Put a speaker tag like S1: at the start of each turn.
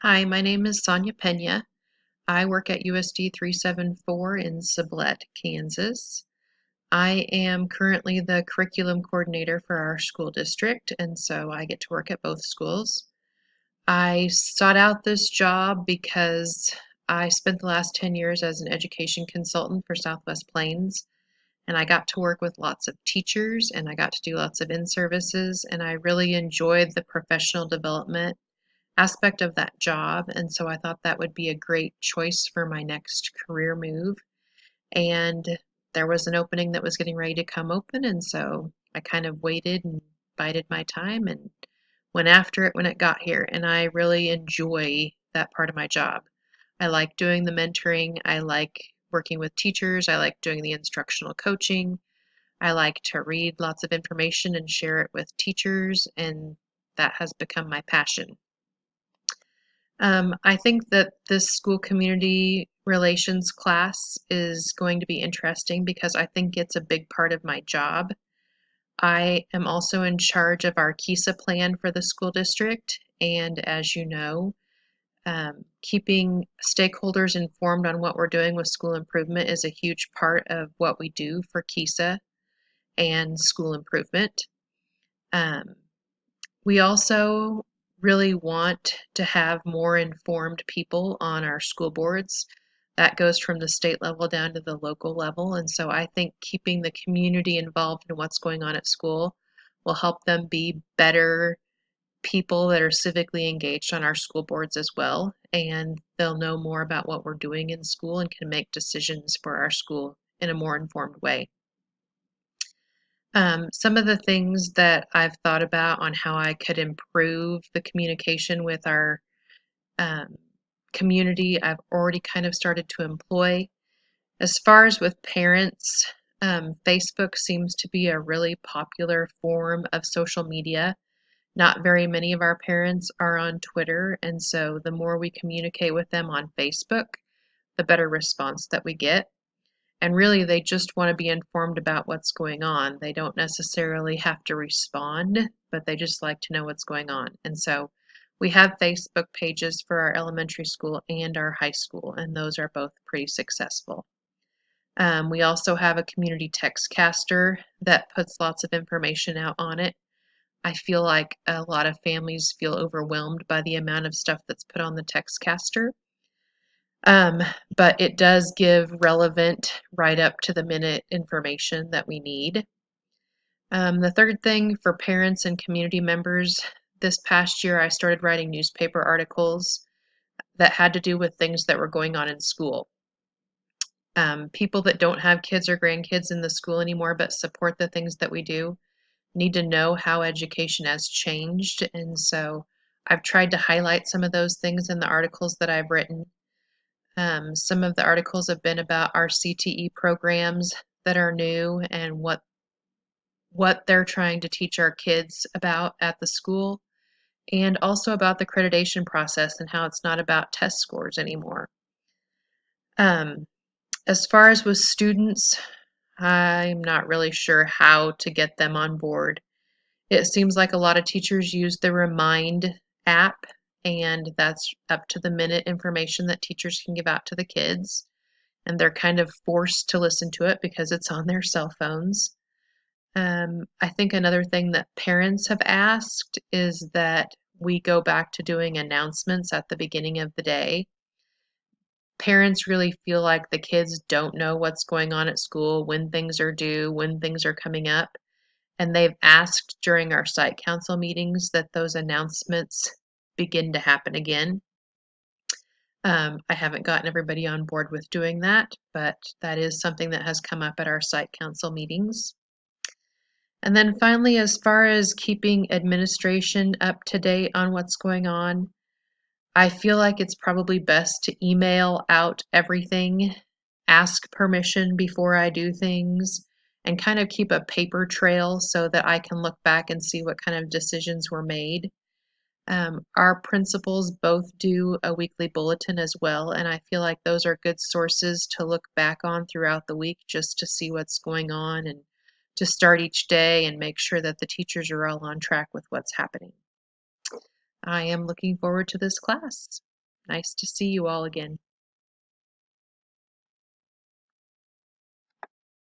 S1: Hi, my name is Sonia Pena. I work at USD 374 in Sublette, Kansas. I am currently the curriculum coordinator for our school district, and so I get to work at both schools. I sought out this job because I spent the last 10 years as an education consultant for Southwest Plains, and I got to work with lots of teachers and I got to do lots of in-services, and I really enjoyed the professional development aspect of that job. And so I thought that would be a great choice for my next career move. And there was an opening that was getting ready to come open. And so I kind of waited and bided my time and went after it when it got here. And I really enjoy that part of my job. I like doing the mentoring. I like working with teachers. I like doing the instructional coaching. I like to read lots of information and share it with teachers. And that has become my passion. I think that this school community relations class is going to be interesting because I think it's a big part of my job. I am also in charge of our KISA plan for the school district, and as you know, keeping stakeholders informed on what we're doing with school improvement is a huge part of what we do for KISA and school improvement. Um, We also really want to have more informed people on our school boards. That goes from the state level down to the local level. And so I think keeping the community involved in what's going on at school will help them be better people that are civically engaged on our school boards as well. And they'll know more about what we're doing in school and can make decisions for our school in a more informed way. Some of the things that I've thought about on how I could improve the communication with our um, community, I've already kind of started to employ. As far as with parents, Facebook seems to be a really popular form of social media. Not very many of our parents are on Twitter, and so the more we communicate with them on Facebook, the better response that we get. And really, they just want to be informed about what's going on. They don't necessarily have to respond, but they just like to know what's going on. And so we have Facebook pages for our elementary school and our high school, and those are both pretty successful. We also have a community text caster that puts lots of information out on it. I feel like a lot of families feel overwhelmed by the amount of stuff that's put on the text caster. Um, but it does give relevant, right up to the minute information that we need. The third thing for parents and community members, this past year I started writing newspaper articles that had to do with things that were going on in school. People that don't have kids or grandkids in the school anymore but support the things that we do need to know how education has changed. And so I've tried to highlight some of those things in the articles that I've written. Some of the articles have been about our CTE programs that are new and what they're trying to teach our kids about at the school, and also about the accreditation process and how it's not about test scores anymore. Um, as far as with students, I'm not really sure how to get them on board. It seems like a lot of teachers use the Remind app, and that's up to the minute information that teachers can give out to the kids. And they're kind of forced to listen to it because it's on their cell phones. I think another thing that parents have asked is that we go back to doing announcements at the beginning of the day. Parents really feel like the kids don't know what's going on at school, when things are due, when things are coming up. And they've asked during our site council meetings that those announcements begin to happen again. I haven't gotten everybody on board with doing that, but that is something that has come up at our site council meetings. And then finally, as far as keeping administration up to date on what's going on, I feel like it's probably best to email out everything, ask permission before I do things, and kind of keep a paper trail so that I can look back and see what kind of decisions were made. Our principals both do a weekly bulletin as well, and I feel like those are good sources to look back on throughout the week just to see what's going on and to start each day and make sure that the teachers are all on track with what's happening. I am looking forward to this class. Nice to see you all again.